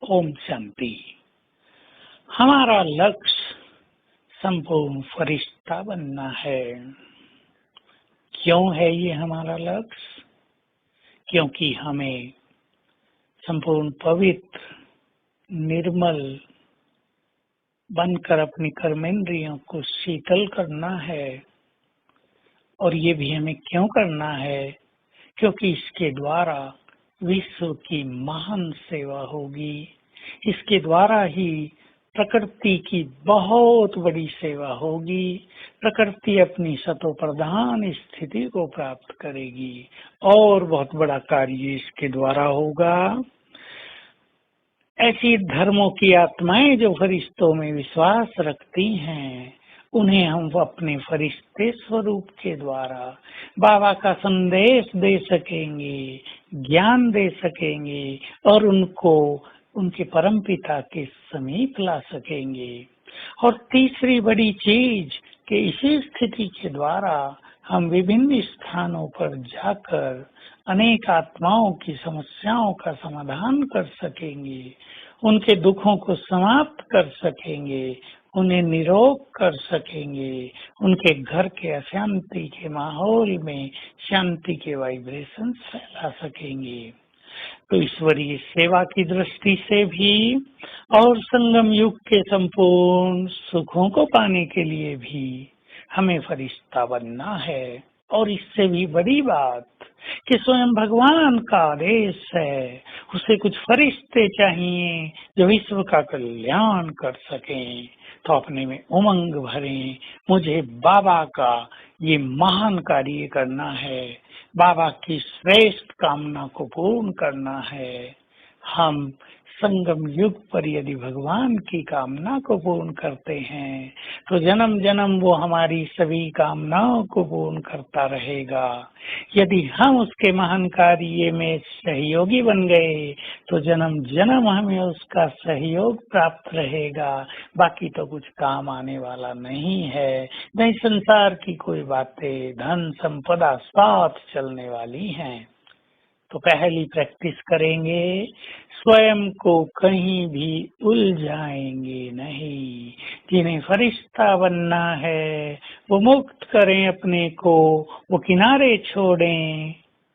ओम शांति। हमारा लक्ष्य संपूर्ण फरिश्ता बनना है। क्यों है ये हमारा लक्ष्य? क्योंकि हमें संपूर्ण पवित्र निर्मल बनकर अपनी कर्मेंद्रियों को शीतल करना है। और ये भी हमें क्यों करना है? क्योंकि इसके द्वारा विश्व की महान सेवा होगी। इसके द्वारा ही प्रकृति की बहुत बड़ी सेवा होगी। प्रकृति अपनी सतो प्रधान स्थिति को प्राप्त करेगी और बहुत बड़ा कार्य इसके द्वारा होगा। ऐसी धर्मों की आत्माएं जो फरिश्तों में विश्वास रखती हैं, उन्हें हम अपने फरिश्ते स्वरूप के द्वारा बाबा का संदेश दे सकेंगे, ज्ञान दे सकेंगे और उनको उनके परमपिता के समीप ला सकेंगे। और तीसरी बड़ी चीज कि इसी स्थिति के द्वारा हम विभिन्न स्थानों पर जाकर अनेक आत्माओं की समस्याओं का समाधान कर सकेंगे, उनके दुखों को समाप्त कर सकेंगे, उन्हें निरोग कर सकेंगे, उनके घर के अशांति के माहौल में शांति के वाइब्रेशन फैला सकेंगे। तो ईश्वरीय सेवा की दृष्टि से भी और संगम युग के संपूर्ण सुखों को पाने के लिए भी हमें फरिश्ता बनना है। और इससे भी बड़ी बात कि स्वयं भगवान का आदेश है, उसे कुछ फरिश्ते चाहिए जो विश्व का कल्याण कर सकें। तो अपने में उमंग भरें, मुझे बाबा का ये महान कार्य करना है, बाबा की श्रेष्ठ कामना को पूर्ण करना है। हम संगम युग पर यदि भगवान की कामना को पूर्ण करते हैं तो जन्म जन्म वो हमारी सभी कामनाओं को पूर्ण करता रहेगा। यदि हम उसके महान कार्य में सहयोगी बन गए तो जन्म जन्म हमें उसका सहयोग प्राप्त रहेगा। बाकी तो कुछ काम आने वाला नहीं है, नहीं संसार की कोई बातें धन संपदा साथ चलने वाली हैं। तो पहली प्रैक्टिस करेंगे, स्वयं को कहीं भी उलझाएंगे नहीं। जिन्हें फरिश्ता बनना है वो मुक्त करें अपने को, वो किनारे छोड़ें।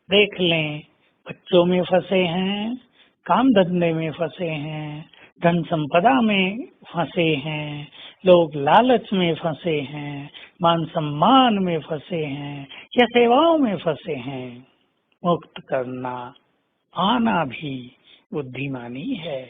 देख लें, बच्चों में फंसे हैं, काम धंधे में फंसे हैं, धन संपदा में फंसे हैं, लोग लालच में फंसे हैं, मान सम्मान में फंसे हैं या सेवाओं में फंसे हैं। मुक्त करना आना भी बुद्धिमानी है।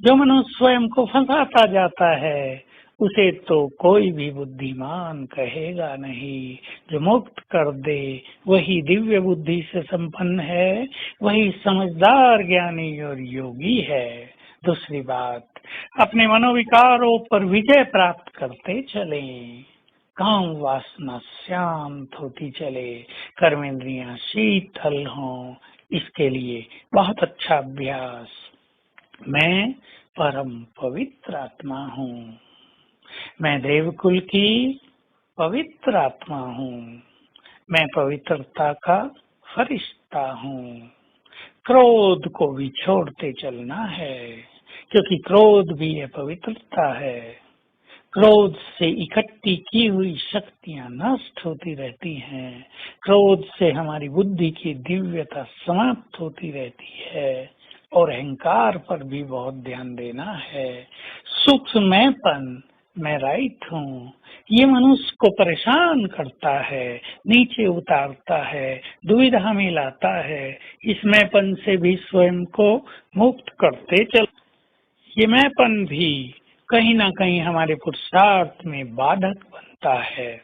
जो मनुष्य स्वयं को फंसाता जाता है उसे तो कोई भी बुद्धिमान कहेगा नहीं। जो मुक्त कर दे वही दिव्य बुद्धि से संपन्न है, वही समझदार ज्ञानी और योगी है। दूसरी बात, अपने मनोविकारों पर विजय प्राप्त करते चलें। काम वासना शांत होती चले, कर्मेंद्रियां शीतल हों। इसके लिए बहुत अच्छा अभ्यास, मैं परम पवित्र आत्मा हूँ, मैं देवकुल की पवित्र आत्मा हूँ, मैं पवित्रता का फरिश्ता हूँ। क्रोध को भी छोड़ते चलना है, क्योंकि क्रोध भी अपवित्रता है। क्रोध से इकट्ठी की हुई शक्तियां नष्ट होती रहती हैं। क्रोध से हमारी बुद्धि की दिव्यता समाप्त होती रहती है। और अहंकार पर भी बहुत ध्यान देना है। सूक्ष्म मैंपन, मैं राइट हूँ, ये मनुष्य को परेशान करता है, नीचे उतारता है, दुविधा में लाता है। इस मैंपन से भी स्वयं को मुक्त करते चल। ये मैंपन भी कहीं ना कहीं हमारे पुरुषार्थ में बाधक बनता है।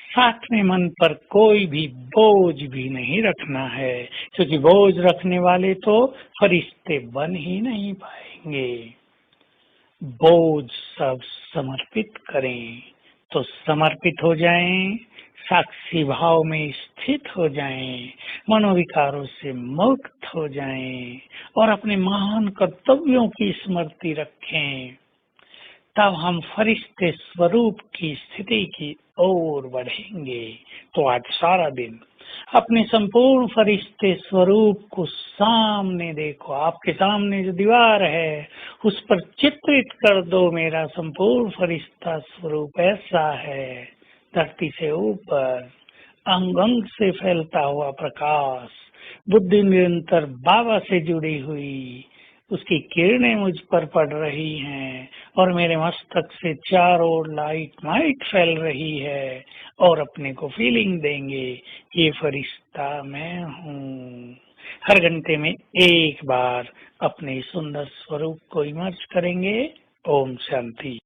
साथ में मन पर कोई भी बोझ भी नहीं रखना है, क्योंकि बोझ रखने वाले तो फरिश्ते बन ही नहीं पाएंगे। बोझ सब समर्पित करें तो समर्पित हो जाएं, साक्षी भाव में स्थित हो जाएं, मनोविकारों से मुक्त हो जाएं और अपने महान कर्तव्यों की स्मृति रखें। तब हम फरिश्ते स्वरूप की स्थिति की ओर बढ़ेंगे। तो आज सारा दिन अपने संपूर्ण फरिश्ते स्वरूप को सामने देखो। आपके सामने जो दीवार है उस पर चित्रित कर दो, मेरा संपूर्ण फरिश्ता स्वरूप ऐसा है। धरती से ऊपर अंग अंग से फैलता हुआ प्रकाश, बुद्धि निरंतर बाबा से जुड़ी हुई, उसकी किरणें मुझ पर पड़ रही हैं और मेरे मस्तक से चारों ओर लाइट माइट फैल रही है और अपने को फीलिंग देंगे, ये फरिश्ता मैं हूँ। हर घंटे में एक बार अपने सुंदर स्वरूप को इमर्ज करेंगे। ओम शांति।